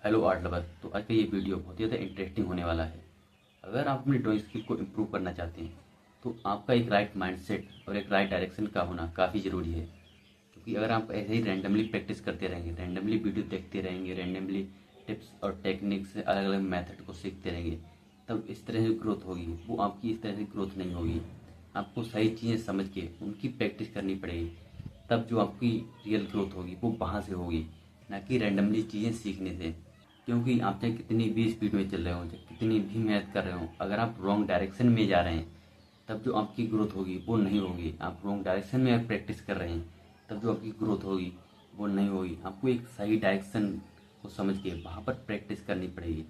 Hello art lover. तो आज का ये वीडियो बहुत ही ज़्यादा इंटरेस्टिंग होने वाला है। अगर आप अपनी ड्राइंग स्किल को इम्प्रूव करना चाहते हैं तो आपका एक राइट माइंडसेट और एक राइट डायरेक्शन का होना काफ़ी ज़रूरी है। क्योंकि अगर आप ऐसे ही रैंडमली प्रैक्टिस करते रहेंगे, रैंडमली वीडियो देखते रहेंगे, रैंडमली टिप्स और टेक्निक से अलग अलग मेथड को सीखते रहेंगे, तब इस तरह से ग्रोथ होगी। वो आपकी इस तरह से ग्रोथ नहीं होगी। आपको सही चीज़ें समझ के उनकी प्रैक्टिस करनी पड़ेगी। तब जो आपकी रियल ग्रोथ होगी वो वहाँ से होगी, ना कि रैंडमली चीज़ें सीखने से। क्योंकि आप चाहे कितनी भी स्पीड में चल रहे हो, चाहे कितनी भी मेहनत कर रहे हो, अगर आप रॉन्ग डायरेक्शन में जा रहे हैं तब जो आपकी ग्रोथ होगी वो नहीं होगी। आप रॉन्ग डायरेक्शन में प्रैक्टिस कर रहे हैं तब जो आपकी ग्रोथ होगी वो नहीं होगी। आपको एक सही डायरेक्शन को समझ के वहाँ पर प्रैक्टिस करनी पड़ेगी।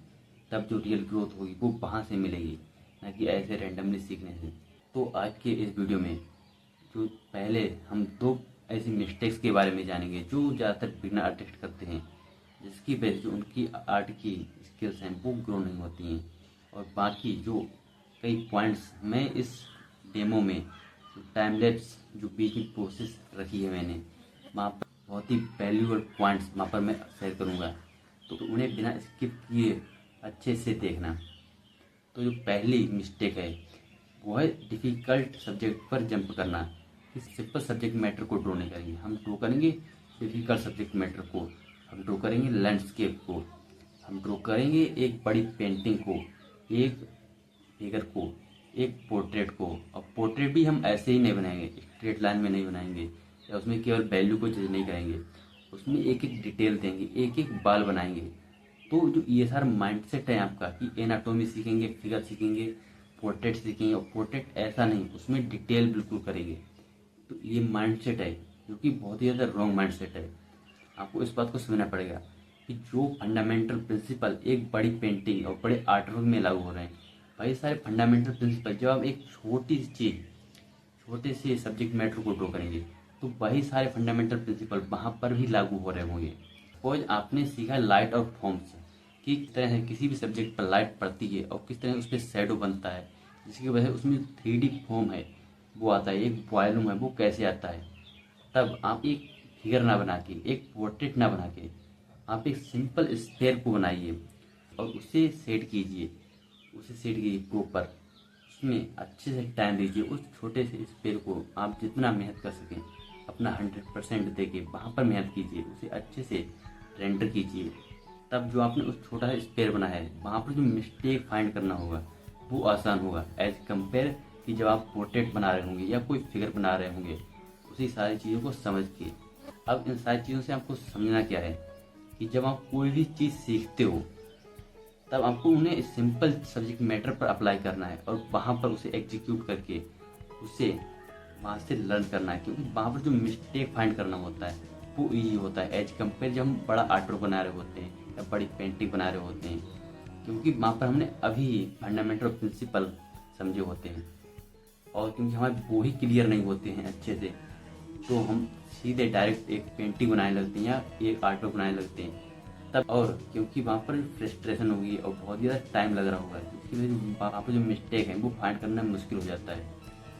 तब जो रियल ग्रोथ होगी वो वहाँ से मिलेगी, ना कि ऐसे रैंडमली सीखने से। तो आज के इस वीडियो में जो पहले हम दो ऐसी मिस्टेक्स के बारे में जानेंगे जो ज़्यादातर बिगनर आर्टिस्ट करते हैं, जिसकी वजह से उनकी आर्ट की स्किल्स हैं वो ग्रो नहीं होती हैं। और बाकी जो कई पॉइंट्स मैं इस डेमो में टाइम लैप्स जो बीच में प्रोसेस रखी है मैंने, वहाँ पर बहुत ही वैल्यूएबल पॉइंट्स वहाँ पर मैं शेयर करूँगा। तो उन्हें बिना स्किप किए अच्छे से देखना। तो जो पहली मिस्टेक है वो है डिफ़िकल्ट सब्जेक्ट पर जंप करना। कि सिंपल सब्जेक्ट मैटर को ड्रॉ नहीं करेंगे, हम ड्रॉ करेंगे डिफ़िकल्ट सब्जेक्ट मैटर को। हम ड्रॉ करेंगे लैंडस्केप को, हम ड्रॉ करेंगे एक बड़ी पेंटिंग को, एक फिगर को, एक पोर्ट्रेट को। और पोर्ट्रेट भी हम ऐसे ही नहीं बनाएंगे, स्ट्रेट लाइन में नहीं बनाएंगे या उसमें केवल वैल्यू को जज नहीं करेंगे। उसमें एक एक डिटेल देंगे, एक एक बाल बनाएंगे। तो जो ये सारा माइंडसेट है आपका कि एनाटॉमी सीखेंगे, फिगर सीखेंगे, पोर्ट्रेट सीखेंगे, और पोर्ट्रेट ऐसा नहीं, उसमें डिटेल बिल्कुल करेंगे। तो ये माइंडसेट है जो कि बहुत ही ज़्यादा रॉन्ग माइंडसेट है। आपको इस बात को समझना पड़ेगा कि जो फंडामेंटल प्रिंसिपल एक बड़ी पेंटिंग और बड़े आर्टवर्क में लागू हो रहे हैं, वही सारे फंडामेंटल प्रिंसिपल जब आप एक छोटी सी चीज़, छोटे से सब्जेक्ट मैटर को ड्रॉ करेंगे तो वही सारे फंडामेंटल प्रिंसिपल वहाँ पर भी लागू हो रहे होंगे। सपोज आपने सीखा लाइट और फॉर्म्स कि किस तरह से किसी भी सब्जेक्ट पर लाइट पड़ती है और किस तरह उस पर शेडो बनता है, जिसकी वजह से उसमें 3D फॉर्म है वो आता है, एक वॉल्यूम है वो कैसे आता है। तब आप एक फिगर ना बना के, एक पोर्ट्रेट ना बना के, आप एक सिंपल स्फेयर को बनाइए और उसे सेट कीजिए, उसे सेट कीजिए प्रॉपर। उसमें अच्छे से टाइम दीजिए। उस छोटे से स्पेयर को आप जितना मेहनत कर सकें अपना 100% दे के वहाँ पर मेहनत कीजिए, उसे अच्छे से रेंडर कीजिए। तब जो आपने उस छोटा सा स्पेयर बनाया है वहाँ पर जो मिस्टेक फाइंड करना होगा वो आसान होगा, एज कंपेयर कि जब आप पोर्ट्रेट बना रहे होंगे या कोई फिगर बना रहे होंगे उसी सारी चीज़ों को समझ के। अब इन सारी चीज़ों से आपको समझना क्या है कि जब आप कोई भी चीज़ सीखते हो तब आपको उन्हें सिंपल सब्जेक्ट मैटर पर अप्लाई करना है और वहाँ पर उसे एग्जीक्यूट करके उसे वहाँ से लर्न करना है। क्योंकि वहाँ पर जो मिस्टेक फाइंड करना होता है वो ईजी होता है एज कम्पेयर जब हम बड़ा आर्टवर्क बना रहे होते हैं या बड़ी पेंटिंग बना रहे होते हैं। क्योंकि वहाँ पर हमने अभी फंडामेंटल प्रिंसिपल समझे होते हैं, और क्योंकि हमारे वो ही क्लियर नहीं होते हैं अच्छे से, तो हम सीधे डायरेक्ट एक पेंटिंग बनाने लगते हैं या एक आर्टवर्क बनाने लगते हैं। तब और क्योंकि वहाँ पर फ्रस्ट्रेशन होगी और बहुत ज़्यादा टाइम लग रहा होगा, इसकी वजह से वहाँ पर जो मिस्टेक है वो फाइंड करना मुश्किल हो जाता है।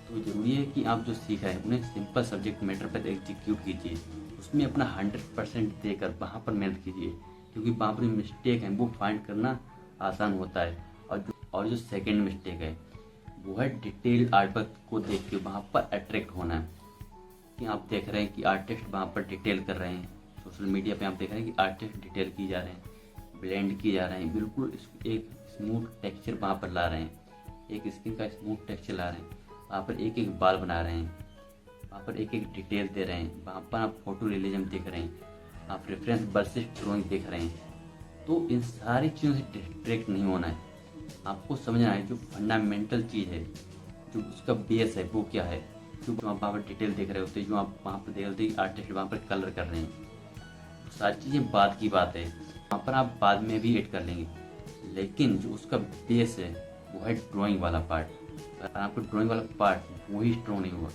तो ज़रूरी है कि आप जो सीखा है उन्हें सिंपल सब्जेक्ट मैटर पर एग्जीक्यूट कीजिए, उसमें अपना 100% देकर वहाँ पर मेहनत कीजिए। क्योंकि वहाँ पर जो मिस्टेक है वो फाइंड करना आसान होता है। और जो सेकेंड मिस्टेक है वो है डिटेल आर्टवर्क को देख के वहाँ पर अट्रैक्ट होना है। कि आप देख रहे हैं कि आर्टिस्ट वहाँ पर डिटेल कर रहे हैं, सोशल मीडिया पे आप देख रहे हैं कि आर्टिस्ट डिटेल की जा रहे हैं, ब्लेंड किए जा रहे हैं, बिल्कुल एक स्मूथ टेक्सचर वहाँ पर ला रहे हैं, एक स्किन का स्मूथ टेक्सचर ला रहे हैं, वहाँ पर एक एक बाल बना रहे हैं, वहाँ पर एक एक डिटेल दे रहे हैं, वहाँ पर आप फोटो रियलिज्म देख रहे हैं, आप रेफरेंस वर्सेस ड्रॉइंग देख रहे हैं। तो इन सारी चीज़ों से डिस्ट्रैक्ट नहीं होना है। आपको समझना है जो फंडामेंटल चीज़ है, जो उसका बेस है वो क्या है। जो आप वहाँ पर डिटेल देख रहे होते हैं, जो आप वहाँ पर देख रहे होते आर्टिस्ट वहाँ पर कलर कर रहे हैं, सारी चीज़ें बाद की बात है, वहाँ पर आप बाद में भी ऐड कर लेंगे। लेकिन जो उसका बेस है वो है ड्राइंग वाला पार्ट। अगर आपको ड्राइंग वाला पार्ट वो ही स्ट्रॉन्ग नहीं हुआ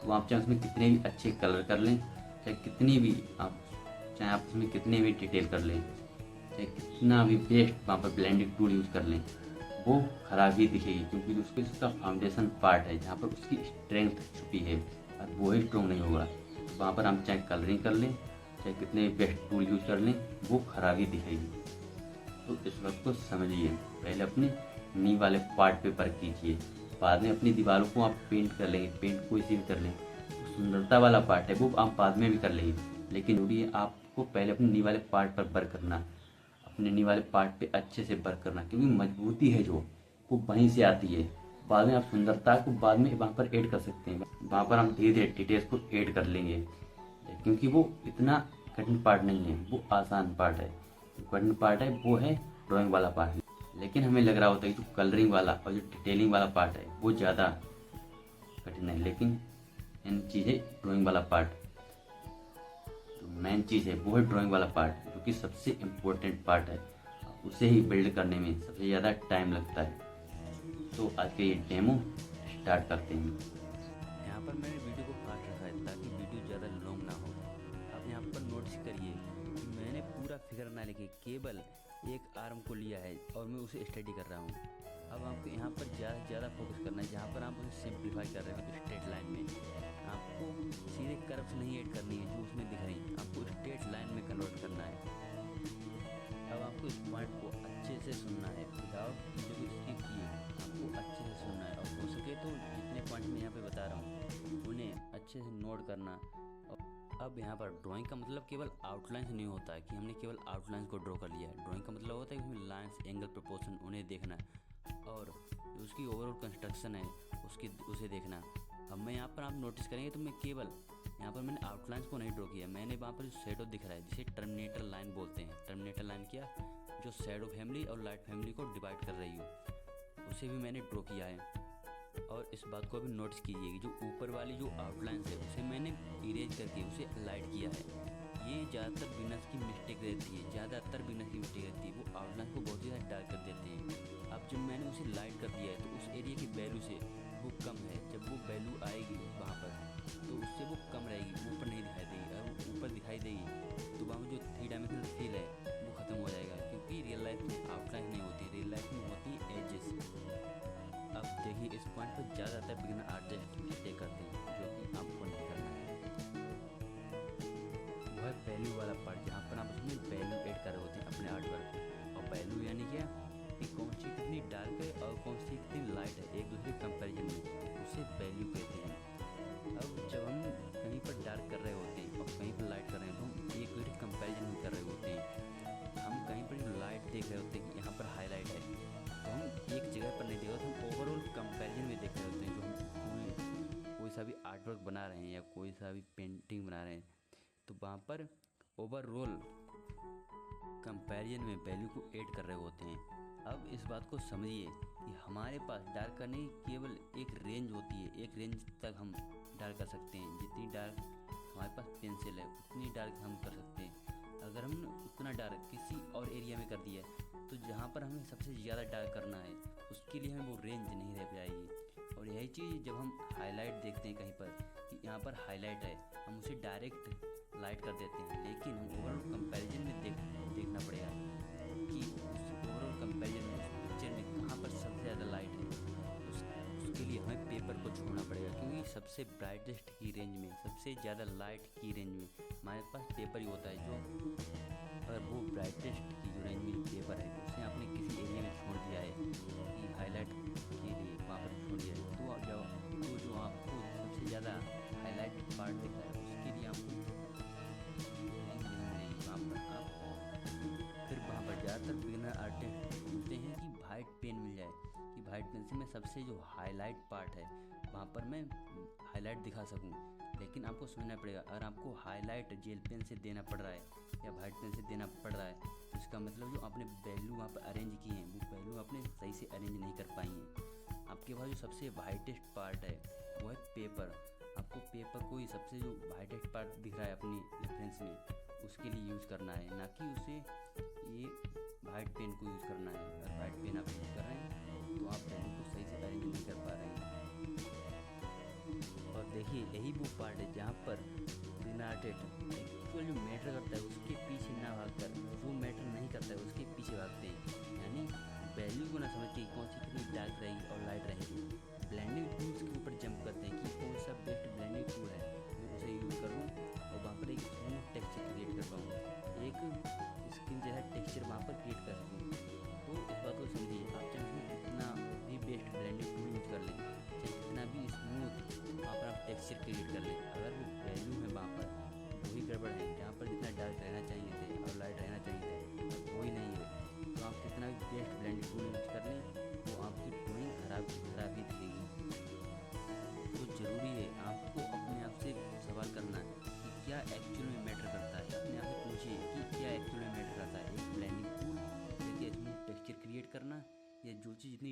तो आप चाहे उसमें कितने भी अच्छे कलर कर लें, चाहे आप उसमें कितने भी डिटेल कर लें, चाहे कितना भी बेस्ट वहाँ पर ब्लेंडिंग टूल यूज़ कर लें, वो खराब ही दिखेगी। क्योंकि उसका फाउंडेशन पार्ट है जहाँ पर उसकी स्ट्रेंथ छुपी है और वो ही स्ट्रॉन्ग नहीं होगा। तो वहाँ पर हम चाहे कलरिंग कर लें, चाहे कितने बेस्ट टूल यूज़ कर लें, वो खराब ही दिखेगी। तो इस बात को समझिए। पहले अपने नी वाले पार्ट पे वर्क कीजिए, बाद में अपनी दीवारों को आप पेंट कर लेंगे, पेंट कोई सी भी कर लें। तो सुंदरता वाला पार्ट है वो आप बाद में भी कर लेंगे, लेकिन जरूरी है आपको पहले अपने नी वाले पार्ट पर वर्क करना, अपने नी वाले पार्ट पे अच्छे से वर्क करना, क्योंकि मजबूती है जो वो वहीं से आती है। बाद में आप सुंदरता को बाद में वहाँ पर ऐड कर सकते हैं, वहाँ पर हम धीरे धीरे डिटेल्स को ऐड कर लेंगे, क्योंकि वो इतना कठिन पार्ट नहीं है, वो आसान पार्ट है। जो कठिन पार्ट है वो है ड्राइंग वाला पार्ट, लेकिन हमें लग रहा होता है कि जो कलरिंग वाला और जो डिटेलिंग वाला पार्ट है वो ज़्यादा कठिन है, लेकिन इन चीज़ें ड्राइंग वाला पार्ट जो मेन चीज़ है वो है ड्राइंग वाला पार्ट, जो कि सबसे इम्पोर्टेंट पार्ट है। उसे ही बिल्ड करने में सबसे ज़्यादा टाइम लगता है। तो आज के ये डेमो स्टार्ट करते हैं। यहाँ पर मैंने वीडियो को फास्ट रखा है ताकि वीडियो ज़्यादा लॉन्ग ना हो। अब यहाँ पर नोटिस करिए कि मैंने पूरा फिगर ना लेके केवल एक आर्म को लिया है और मैं उसे स्टडी कर रहा हूँ। अब आपको यहाँ पर ज़्यादा से ज़्यादा फोकस करना है। जहाँ पर आप उसे सिंप्लीफाई कर रहे हो तो स्ट्रेट लाइन में आपको सीधे कर्व्स नहीं ऐड करनी है जो उसमें दिख रही, आपको स्ट्रेट लाइन में कन्वर्ट करना है। अब आपको इस पॉइंट को अच्छे से सुनना है, विदाउट वीडियो को स्किप किए आपको अच्छे से सुनना है, और हो सके तो जितने पॉइंट मैं यहाँ पे बता रहा हूँ उन्हें अच्छे से नोट करना। अब यहाँ पर ड्राइंग का मतलब केवल आउटलाइंस नहीं होता है कि हमने केवल आउटलाइंस को ड्रॉ कर लिया है। ड्राइंग का मतलब होता है कि उसमें लाइंस, एंगल, प्रोपोर्शन उन्हें देखना है, और जो उसकी ओवरऑल कंस्ट्रक्शन है उसे देखना। अब मैं यहाँ पर आप नोटिस करेंगे तो मैं केवल यहाँ पर मैंने आउटलाइंस को नहीं ड्रॉ किया, मैंने वहाँ पर जो शेडो दिख रहा है जिसे टर्मिनेटर लाइन बोलते हैं। टर्मिनेटर लाइन क्या, जो शेडो फैमिली और लाइट फैमिली को डिवाइड कर रही हो, उसे भी मैंने ड्रॉ किया है। और इस बात को भी नोटिस कीजिए कि जो ऊपर वाली जो आउटलाइंस है उसे मैंने इरेज करके उसे लाइट किया है। ये ज़्यादातर बिगिनर्स की मिस्टेक रहती है, ज़्यादातर बिगिनर्स की मिस्टेक रहती है, वो आउटलाइन को बहुत ज़्यादा डार्क कर देते हैं। अब जब मैंने उसे लाइट कर दिया है तो उस एरिया की वैल्यू से वो कम है, जब वो वैल्यू आएगी वहाँ पर तो उससे वो कम रहेगी, ऊपर नहीं दिखाई देगी। अगर वो ऊपर दिखाई देगी तो वहाँ में जो 3 डायमेंशनल फील है वो ख़त्म हो जाएगा, क्योंकि रियल लाइफ में आउटलाइन नहीं होती, रियल लाइफ में होती है एजेस। अब देखिए इस पॉइंट पर ज़्यादातर बिगिनर आर्टिस्ट मिस्टेक करते हैं, जो कि आपको नहीं करना है। वो है वैल्यू वाला पार्ट, जहाँ पर आप उसमें वैल्यू ऐड कर रहे होते हैं अपने आर्ट वर्क। और वैल्यू यानी क्या, कि कौन सी कितनी डार्क है और कौन सी कितनी लाइट है एक दूसरे कंपैरिजन में, उसे वैल्यू कहते हैं। अब जब हम कहीं पर डार्क कर रहे होते हैं और कहीं पर लाइट कर रहे हैं तो हम एक दूसरे कंपैरिजन में कर रहे होते हैं। हम कहीं पर जो लाइट देख रहे होते हैं कि यहाँ पर हाईलाइट है, तो हम एक जगह पर नहीं देख रहे, हम ओवरऑल कंपैरिजन में देख रहे होते हैं। जो हम कोई सा भी आर्ट वर्क बना रहे हैं या कोई सा भी पेंटिंग बना रहे हैं, तो वहाँ पर ओवरऑल कंपैरिजन में वैल्यू को ऐड कर रहे होते हैं। अब इस बात को समझिए कि हमारे पास डार्क करने की केवल एक रेंज होती है, एक रेंज तक हम डार्क कर सकते हैं। जितनी डार्क हमारे पास पेंसिल है उतनी डार्क हम कर सकते हैं। अगर हमने उतना डार्क किसी और एरिया में कर दिया तो जहाँ पर हमें सबसे ज़्यादा डार्क करना है उसके लिए हमें वो रेंज नहीं रह जाएगी। और यही चीज़ जब हम हाईलाइट देखते हैं कहीं पर कि यहाँ पर हाईलाइट है, हम उसे डायरेक्ट लाइट कर देते हैं, लेकिन हम ओवरऑल कंपैरिजन में देखना पड़ेगा कि उस ओवरऑल कंपैरिजन में उस पिक्चर में कहाँ पर सबसे ज़्यादा लाइट है। उसके लिए हमें पेपर को छोड़ना पड़ेगा, क्योंकि सबसे ब्राइटेस्ट की रेंज में, सबसे ज़्यादा लाइट की रेंज में हमारे पास पेपर ही होता है। जो अगर वो ब्राइटेस्ट की जो रेंज में पेपर है उसे आपने किसी एरिया में छोड़ दिया है कि हाईलाइट के लिए वहाँ पर छोड़ दिया है, तो जो आपको सबसे ज़्यादा हाईलाइट पार्ट दिख रहा है उसके लिए आपको वहाँ पर आप फिर वहाँ पर ज़्यादातर बिगिनर आर्टिस्ट ढूंढते हैं कि वाइट पेन मिल जाए, कि वाइट पेन से मैं सबसे जो हाईलाइट पार्ट है वहाँ पर मैं हाईलाइट दिखा सकूँ। लेकिन आपको समझना पड़ेगा, अगर आपको हाईलाइट जेल पेन से देना पड़ रहा है या वाइट पेन से देना पड़ रहा है तो इसका मतलब जो आपने वैल्यू वहाँ पर अरेंज की हैं वो वैल्यू आपने सही से अरेंज नहीं कर पाई हैं। आपके पास जो सबसे वाइटेस्ट पार्ट है वो है पेपर। आपको पेपर को ही सबसे जो वाइटेस्ट पार्ट दिख रहा है अपनी रेफरेंस में उसके लिए यूज़ करना है, ना कि उसे ये वाइट पेन को यूज़ करना है। अगर वाइट पेन आप यूज़ कर रहे हैं तो आप वैल्यू को सही से अरेंज नहीं कर पा रहे हैं। और देखिए यही वो पार्ट है जहाँ पर बिगिनर आर्टिस्ट एक्चुअल जो मैटर करता है उसके पीछे ना भागकर जो मैटर नहीं करता है उसके पीछे भागते हैं, यानी वैल्यू को ना समझ के कौन सी कितनी डार्क रहेगी और लाइट रहेगी। ब्लेंडिंग टूल्स के ऊपर जंप करते हैं कि कौन सा बेस्ट ब्लेंडिंग टूल है, मैं उसे यूज़ करूँ और वहाँ पर एक स्मूथ टेक्सचर क्रिएट कर पाऊँ, एक स्किन जैसा टेक्सचर वहाँ पर क्रिएट कर सकूँ।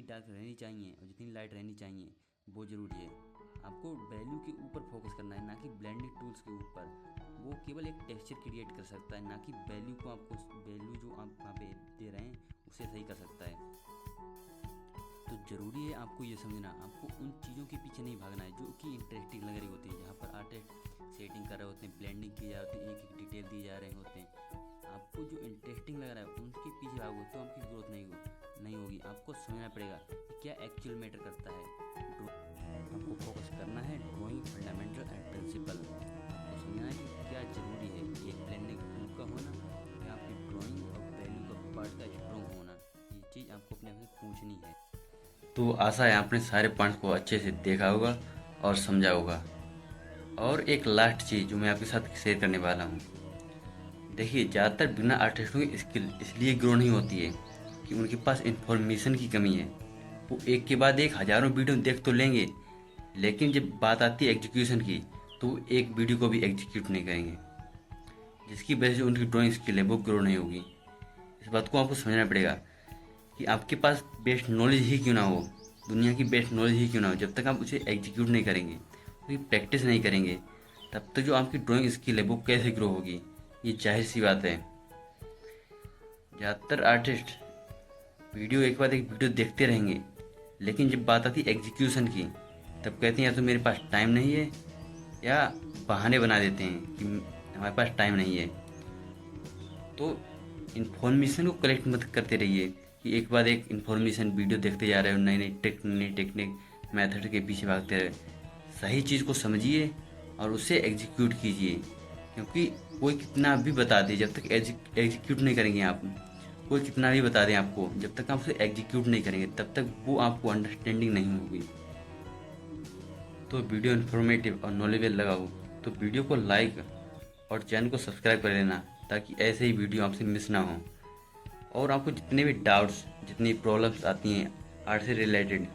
डार्क रहनी चाहिए और जितनी लाइट रहनी चाहिए वो ज़रूरी है। आपको वैल्यू के ऊपर फोकस करना है, ना कि ब्लेंडिंग टूल्स के ऊपर। वो केवल एक टेक्सचर क्रिएट कर सकता है, ना कि वैल्यू को आपको वैल्यू जो आप वहाँ पे दे रहे हैं उसे सही कर सकता है। तो ज़रूरी है आपको ये समझना, आपको उन चीज़ों के पीछे नहीं भागना है जो कि इंटरेस्टिंग लग रही होती है, जहाँ पर आर्टिस्ट सेटिंग कर रहे होते हैं, ब्लेंडिंग की जा रही होती है, एक एक डिटेल दी जा रहे होते हैं। आपको जो इंटरेस्टिंग लग रहा है उनके पीछे भागो तो आपकी ग्रोथ नहीं होगी। आपको समझना पड़ेगा कि क्या एक्चुअल मैटर करता है। आपको फोकस करना है ड्राइंग फंडामेंटल एंड प्रिंसिपल। आपको समझना है कि क्या ज़रूरी है, एक ब्लेंडिंग टूल का होना या आपकी ड्राइंग और वैल्यू का पार्ट का स्ट्रॉन्ग होना। ये चीज़ आपको अपने आप से पूछनी है। तो आशा है आपने सारे पॉइंट्स को अच्छे से देखा होगा और समझा होगा। और एक लास्ट चीज़ जो मैं आपके साथ शेयर करने वाला हूँ, देखिए ज़्यादातर बिना आर्टिस्टों की स्किल इसलिए ग्रो नहीं होती है कि उनके पास इंफॉर्मेशन की कमी है। वो एक के बाद एक हज़ारों वीडियो देख तो लेंगे, लेकिन जब बात आती है एग्जीक्यूशन की तो वो एक वीडियो को भी एग्जीक्यूट नहीं करेंगे, जिसकी वजह से उनकी ड्राइंग स्किल है वो ग्रो नहीं होगी। इस बात को आपको समझना पड़ेगा कि आपके पास बेस्ट नॉलेज ही क्यों ना हो, दुनिया की बेस्ट नॉलेज ही क्यों ना हो, जब तक आप उसे एग्जीक्यूट नहीं करेंगे, उसकी प्रैक्टिस नहीं करेंगे, तब तक जो आपकी ड्राइंग स्किल है वो कैसे ग्रो होगी। ये जाहिर सी बात है। ज़्यादातर आर्टिस्ट वीडियो एक बाद एक वीडियो देखते रहेंगे, लेकिन जब बात आती है एग्जीक्यूशन की तब कहते हैं या तो मेरे पास टाइम नहीं है, या बहाने बना देते हैं कि हमारे पास टाइम नहीं है। तो इन्फॉर्मेशन को कलेक्ट मत करते रहिए कि एक बाद एक इन्फॉर्मेशन वीडियो देखते जा रहे हो, नई नई टेक्निक मेथड के पीछे भागते रहे। सही चीज़ को समझिए और उसे एग्जीक्यूट कीजिए, क्योंकि कोई कितना भी बता दे, जब तक एग्जीक्यूट नहीं करेंगे आप, कोई कितना भी बता दें आपको, जब तक आप उसे एग्जीक्यूट नहीं करेंगे तब तक वो आपको अंडरस्टैंडिंग नहीं होगी। तो वीडियो इन्फॉर्मेटिव और नॉलेजेबल लगा हो तो वीडियो को लाइक और चैनल को सब्सक्राइब कर लेना, ताकि ऐसे ही वीडियो आपसे मिस ना हो। और आपको जितने भी डाउट्स, जितनी प्रॉब्लम्स आती हैं आर्ट से रिलेटेड,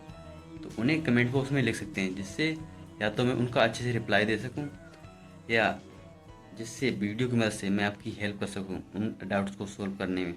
तो उन्हें कमेंट बॉक्स में लिख सकते हैं, जिससे या तो मैं उनका अच्छे से रिप्लाई दे सकूं, या जिससे वीडियो की मदद से मैं आपकी हेल्प कर सकूं उन डाउट्स को सोल्व करने में।